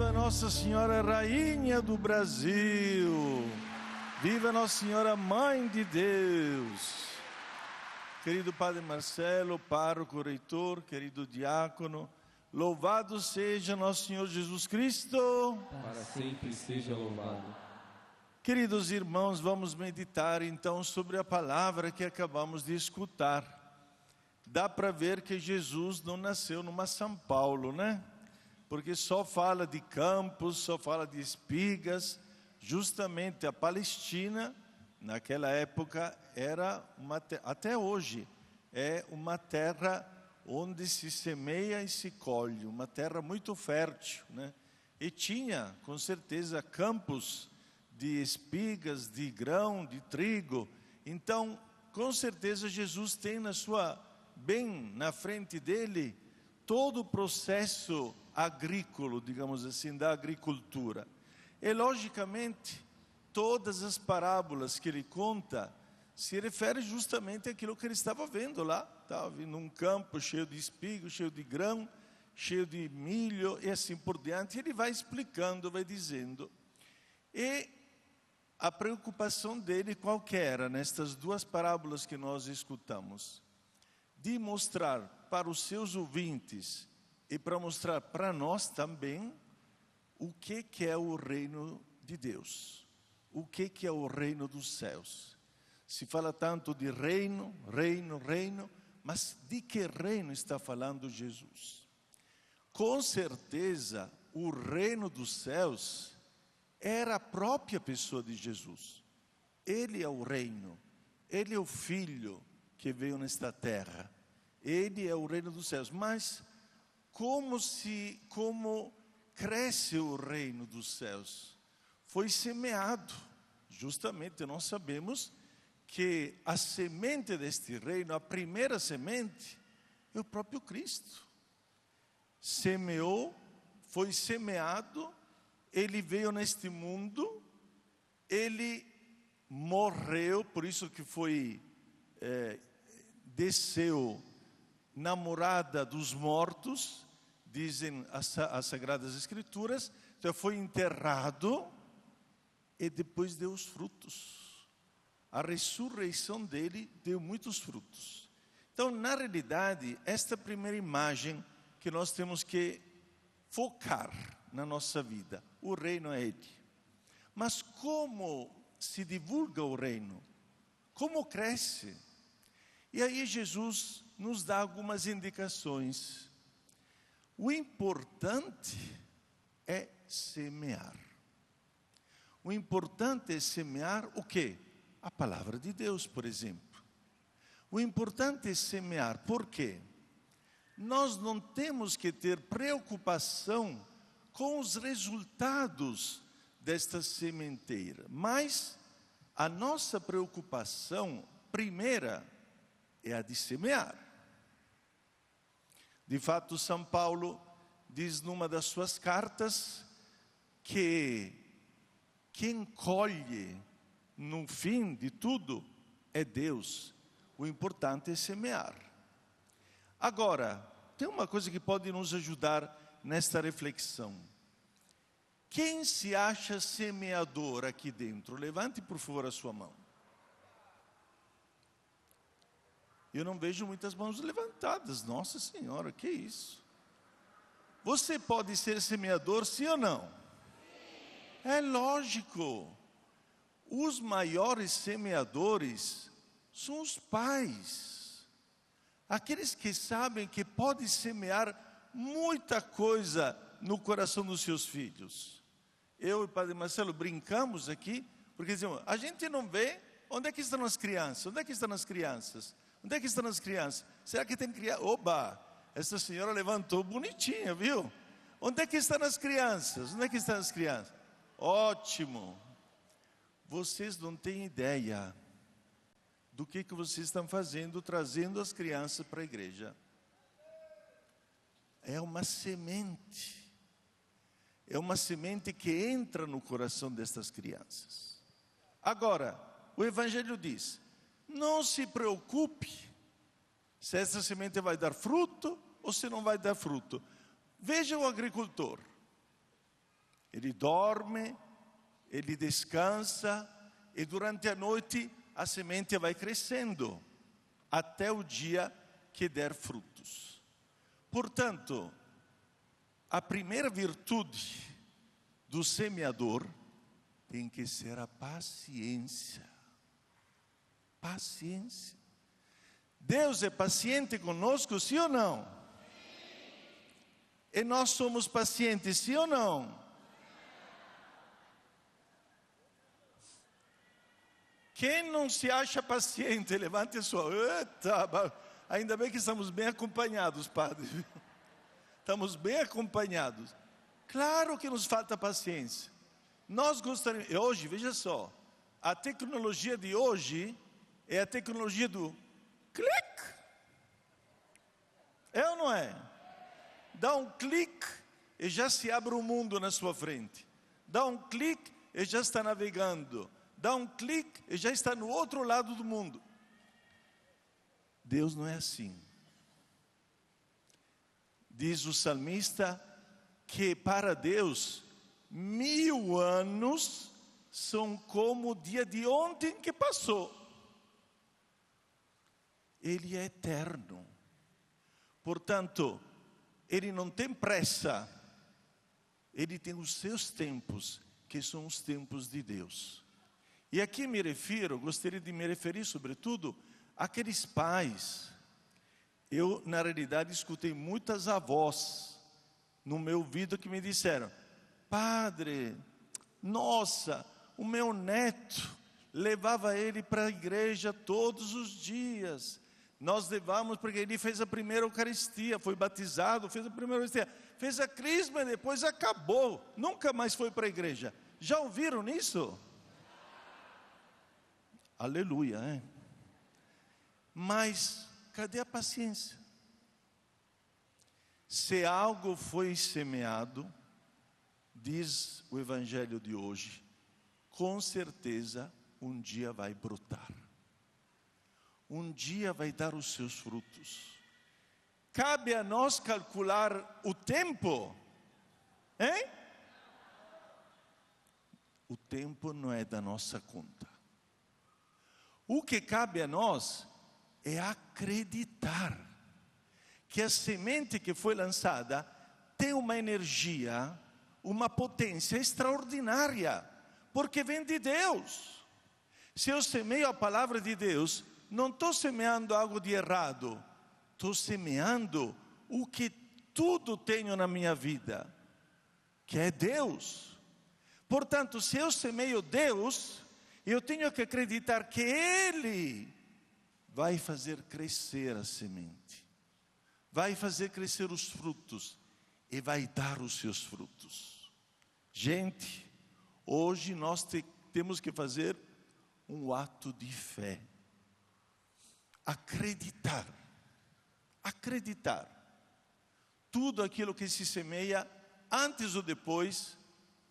Viva Nossa Senhora Rainha do Brasil! Viva Nossa Senhora Mãe de Deus! Querido Padre Marcelo, pároco, reitor, querido diácono, louvado seja Nosso Senhor Jesus Cristo! Para sempre seja louvado. Queridos irmãos, vamos meditar então sobre a palavra que acabamos de escutar. Dá para ver que Jesus não nasceu numa São Paulo, né? Porque só fala de campos, só fala de espigas. Justamente a Palestina, naquela época, era até hoje, é uma terra onde se semeia e se colhe, uma terra muito fértil, né? E tinha, com certeza, campos de espigas, de grão, de trigo. Então, com certeza, Jesus tem bem na frente dele, todo o processo agrícola, digamos assim, da agricultura. E, logicamente, todas as parábolas que ele conta se referem justamente àquilo que ele estava vendo lá. Estava vendo um campo cheio de espigo, cheio de grão, cheio de milho e assim por diante. Ele vai explicando, vai dizendo. E a preocupação dele qual que era nestas duas parábolas que nós escutamos? De mostrar para os seus ouvintes e para mostrar para nós também o que é o reino de Deus, o que é o reino dos céus. Se fala tanto de reino, mas de que reino está falando Jesus? Com certeza, o reino dos céus era a própria pessoa de Jesus. Ele é o reino, ele é o Filho que veio nesta terra. Ele é o reino dos céus. Mas como cresce o reino dos céus? Foi semeado. Justamente nós sabemos que a semente deste reino, a primeira semente, é o próprio Cristo. Semeou, foi semeado, ele veio neste mundo, ele morreu, por isso que desceu na morada dos mortos, dizem as Sagradas Escrituras. Então foi enterrado e depois deu os frutos. A ressurreição dele deu muitos frutos. Então, na realidade, esta primeira imagem que nós temos que focar na nossa vida, o reino é ele. Mas como se divulga o reino? Como cresce? E aí Jesus nos dá algumas indicações. O importante é semear. O importante é semear o quê? A palavra de Deus, por exemplo. O importante é semear. Por quê? Nós não temos que ter preocupação com os resultados desta sementeira, mas a nossa preocupação primeira é a de semear. De fato, São Paulo diz numa das suas cartas que quem colhe no fim de tudo é Deus. O importante é semear. Agora, tem uma coisa que pode nos ajudar nesta reflexão. Quem se acha semeador aqui dentro? Levante, por favor, a sua mão. Eu não vejo muitas mãos levantadas. Nossa Senhora, que isso? Você pode ser semeador, sim ou não? Sim. É lógico. Os maiores semeadores são os pais. Aqueles que sabem que podem semear muita coisa no coração dos seus filhos. Eu e o Padre Marcelo brincamos aqui, porque dizemos, a gente não vê onde é que estão as crianças. Onde é que estão as crianças? Onde é que estão as crianças? Será que tem criança? Oba, essa senhora levantou bonitinha, viu? Onde é que estão as crianças? Onde é que estão as crianças? Ótimo. Vocês não têm ideia do que vocês estão fazendo, trazendo as crianças para a igreja. É uma semente. É uma semente que entra no coração destas crianças. Agora, o Evangelho diz, não se preocupe se essa semente vai dar fruto ou se não vai dar fruto. Veja o agricultor. Ele dorme, ele descansa e durante a noite a semente vai crescendo até o dia que der frutos. Portanto, a primeira virtude do semeador tem que ser a paciência. Paciência. Deus é paciente conosco, sim ou não? E nós somos pacientes, sim ou não? Quem não se acha paciente, levante a sua... Eita, ainda bem que estamos bem acompanhados, padre. Estamos bem acompanhados. Claro que nos falta paciência. Nós gostaríamos... Hoje, veja só, a tecnologia de hoje é a tecnologia do clique. É ou não é? Dá um clique e já se abre o mundo na sua frente. Dá um clique e já está navegando. Dá um clique e já está no outro lado do mundo. Deus não é assim. Diz o salmista que para Deus 1000 anos são como o dia de ontem que passou. Ele é eterno. Portanto, Ele não tem pressa. Ele tem os seus tempos, que são os tempos de Deus. E aqui gostaria de me referir sobretudo àqueles pais. Eu, na realidade, escutei muitas avós no meu ouvido que me disseram: padre, nossa, o meu neto levava ele para a igreja todos os dias. Nós levamos porque ele fez a primeira Eucaristia, foi batizado, fez a primeira Eucaristia, fez a crisma e depois acabou, nunca mais foi para a igreja. Já ouviram nisso? Aleluia, hein? Mas cadê a paciência? Se algo foi semeado, diz o evangelho de hoje, com certeza um dia vai brotar. Um dia vai dar os seus frutos. Cabe a nós calcular o tempo, hein? O tempo não é da nossa conta. O que cabe a nós é acreditar que a semente que foi lançada tem uma energia, uma potência extraordinária, porque vem de Deus. Se eu semeio a palavra de Deus, não estou semeando algo de errado, estou semeando o que tudo tenho na minha vida, que é Deus. Portanto, se eu semeio Deus, eu tenho que acreditar que Ele vai fazer crescer a semente, vai fazer crescer os frutos e vai dar os seus frutos. Gente, hoje nós temos que fazer um ato de fé. Acreditar. Tudo aquilo que se semeia, antes ou depois,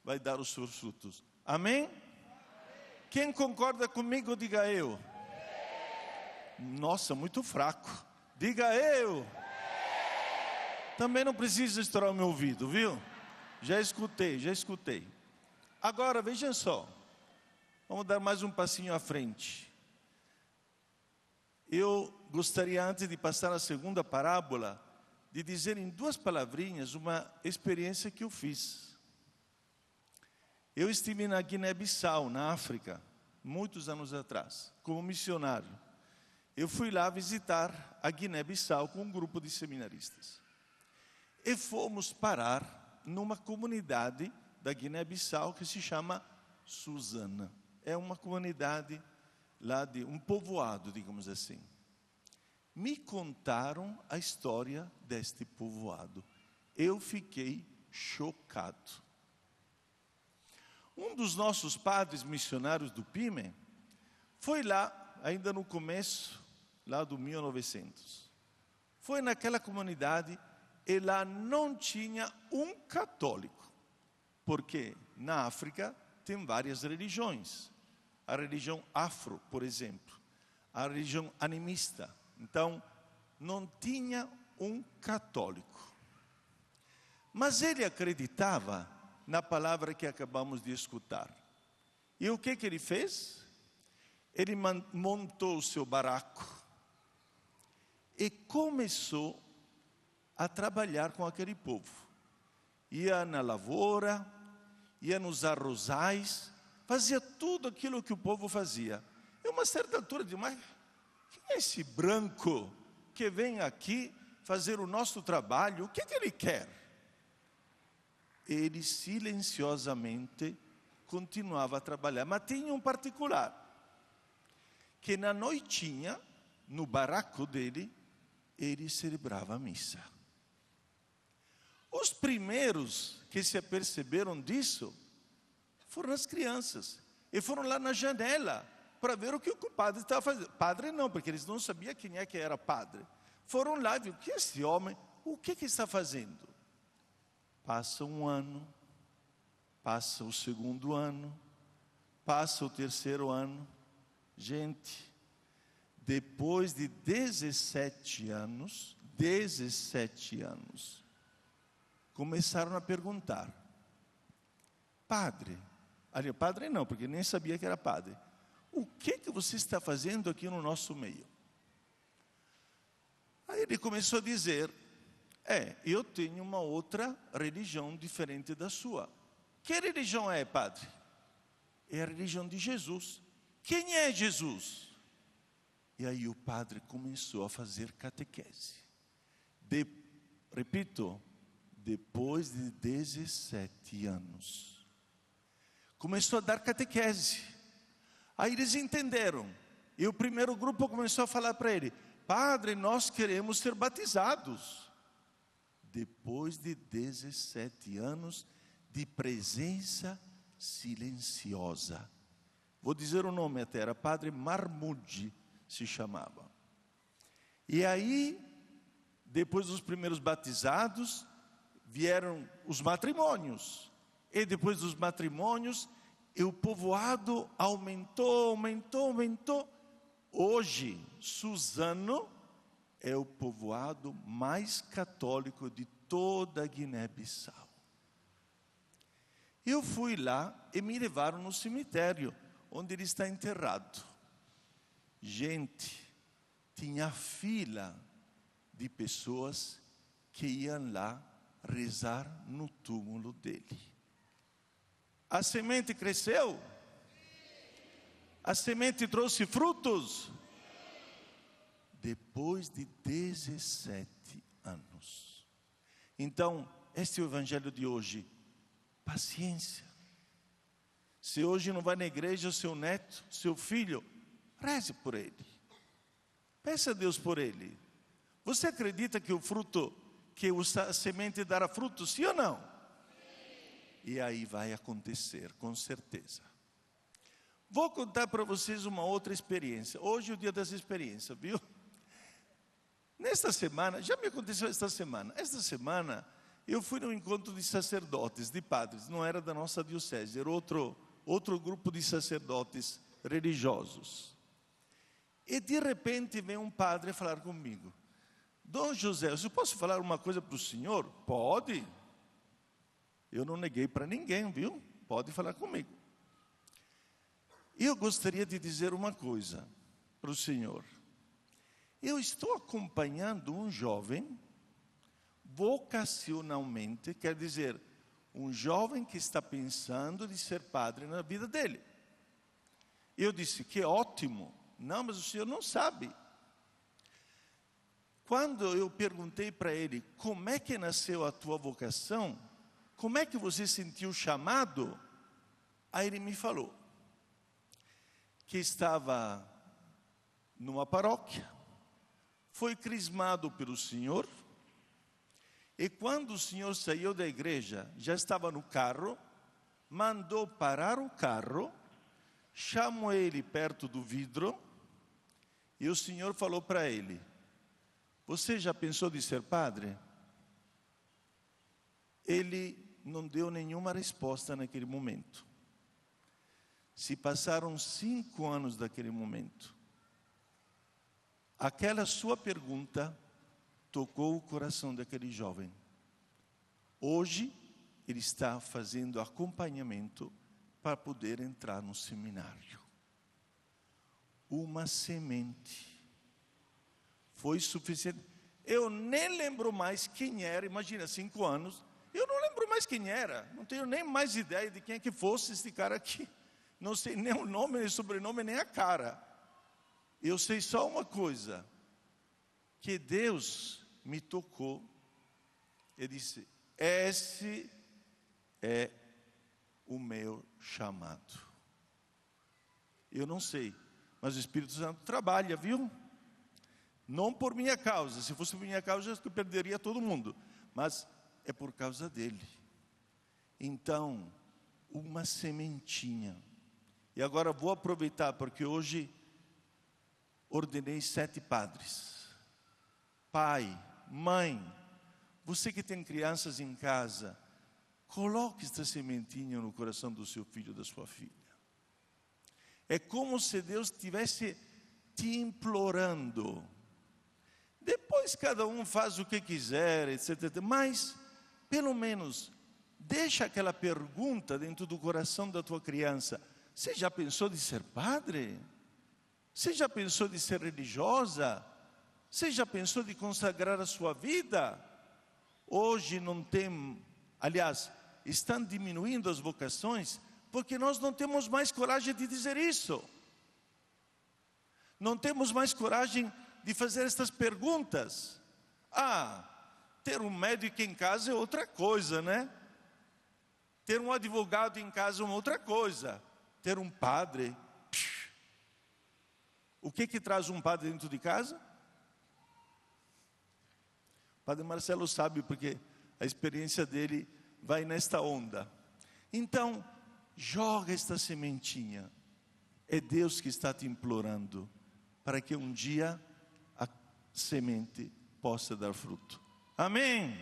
vai dar os seus frutos. Amém? Quem concorda comigo, diga eu. Nossa, muito fraco. Diga eu. Também não precisa estourar o meu ouvido, viu? Já escutei. Agora, vejam só. Vamos dar mais um passinho à frente. Eu gostaria, antes de passar a segunda parábola, de dizer em 2 palavrinhas uma experiência que eu fiz. Eu estive na Guiné-Bissau, na África, muitos anos atrás, como missionário. Eu fui lá visitar a Guiné-Bissau com um grupo de seminaristas. E fomos parar numa comunidade da Guiné-Bissau que se chama Susana. É uma comunidade lá de um povoado, digamos assim. Me contaram a história deste povoado. Eu fiquei chocado. Um dos nossos padres missionários do PIME foi lá, ainda no começo, lá do 1900. Foi naquela comunidade e lá não tinha um católico. Porque na África tem várias religiões. A religião afro, por exemplo. A religião animista. Então, não tinha um católico. Mas ele acreditava na palavra que acabamos de escutar. E o que ele fez? Ele montou o seu barraco e começou a trabalhar com aquele povo. Ia na lavoura, ia nos arrozais, fazia tudo aquilo que o povo fazia. E uma certa altura de mais, quem é esse branco que vem aqui fazer o nosso trabalho? O que ele quer? Ele silenciosamente continuava a trabalhar, mas tinha um particular, que na noitinha, no barraco dele, ele celebrava a missa. Os primeiros que se aperceberam disso foram as crianças, e foram lá na janela para ver o que o padre estava fazendo. Padre não, porque eles não sabiam quem é que era padre. Foram lá e viram, que esse homem, o que está fazendo? Passa um ano, passa o segundo ano, passa o terceiro ano. Gente, depois de 17 anos, começaram a perguntar: padre não, porque nem sabia que era padre, o que você está fazendo aqui no nosso meio? Aí ele começou a dizer: eu tenho uma outra religião diferente da sua. Que religião é, padre? É a religião de Jesus. Quem é Jesus? E aí o padre começou a fazer catequese. Repito, depois de 17 anos. Começou a dar catequese. Aí eles entenderam. E o primeiro grupo começou a falar para ele: padre, nós queremos ser batizados. Depois de 17 anos de presença silenciosa. Vou dizer o nome até, era Padre Marmude, se chamava. E aí, depois dos primeiros batizados, vieram os matrimônios. E depois dos matrimônios, o povoado aumentou. Hoje, Suzano é o povoado mais católico de toda a Guiné-Bissau. Eu fui lá e me levaram no cemitério, onde ele está enterrado. Gente, tinha fila de pessoas que iam lá rezar no túmulo dele. A semente cresceu? A semente trouxe frutos? Depois de 17 anos. Então, este é o evangelho de hoje. Paciência. Se hoje não vai na igreja, o seu neto, seu filho, reze por ele. Peça a Deus por ele. Você acredita que a semente dará fruto, sim ou não? Sim. E aí vai acontecer, com certeza. Vou contar para vocês uma outra experiência. Hoje é o dia das experiências, viu? Nesta semana, já me aconteceu esta semana eu fui num encontro de sacerdotes, de padres, não era da nossa diocese, era outro grupo de sacerdotes religiosos. E de repente vem um padre falar comigo: Dom José, eu posso falar uma coisa para o senhor? Pode. Eu não neguei para ninguém, viu? Pode falar comigo. Eu gostaria de dizer uma coisa para o senhor. Eu estou acompanhando um jovem, vocacionalmente, quer dizer, um jovem que está pensando de ser padre na vida dele. Eu disse: que ótimo. Não, mas o senhor não sabe. Quando eu perguntei para ele: como é que nasceu a tua vocação? Como é que você sentiu o chamado? Aí ele me falou que estava numa paróquia, foi crismado pelo senhor, e quando o senhor saiu da igreja, já estava no carro, mandou parar o carro, chamou ele perto do vidro, e o senhor falou para ele: você já pensou de ser padre? Ele não deu nenhuma resposta naquele momento. Se passaram 5 anos daquele momento. Aquela sua pergunta tocou o coração daquele jovem. Hoje, ele está fazendo acompanhamento para poder entrar no seminário. Uma semente foi suficiente. Eu nem lembro mais quem era, imagina, 5 anos, eu não lembro mais quem era, não tenho nem mais ideia de quem é que fosse esse cara aqui. Não sei nem o nome, nem o sobrenome, nem a cara. Eu sei só uma coisa, que Deus me tocou. Ele disse, esse é o meu chamado. Eu não sei, mas o Espírito Santo trabalha, viu? Não por minha causa, se fosse por minha causa eu perderia todo mundo, mas é por causa dele. Então, uma sementinha. E agora vou aproveitar, porque hoje ordenei 7 padres. Pai, mãe, você que tem crianças em casa, coloque esta sementinha no coração do seu filho ou da sua filha. É como se Deus estivesse te implorando. Depois cada um faz o que quiser, etc. Mas, pelo menos, deixa aquela pergunta dentro do coração da tua criança. Você já pensou de ser padre? Você já pensou de ser religiosa? Você já pensou de consagrar a sua vida? Hoje não tem, aliás, estão diminuindo as vocações, porque nós não temos mais coragem de dizer isso. Não temos mais coragem de fazer estas perguntas. Ter um médico em casa é outra coisa, né? Ter um advogado em casa é uma outra coisa. Ter um padre. O que traz um padre dentro de casa? O padre Marcelo sabe, porque a experiência dele vai nesta onda. Então, joga esta sementinha. É Deus que está te implorando, para que um dia a semente possa dar fruto. Amém?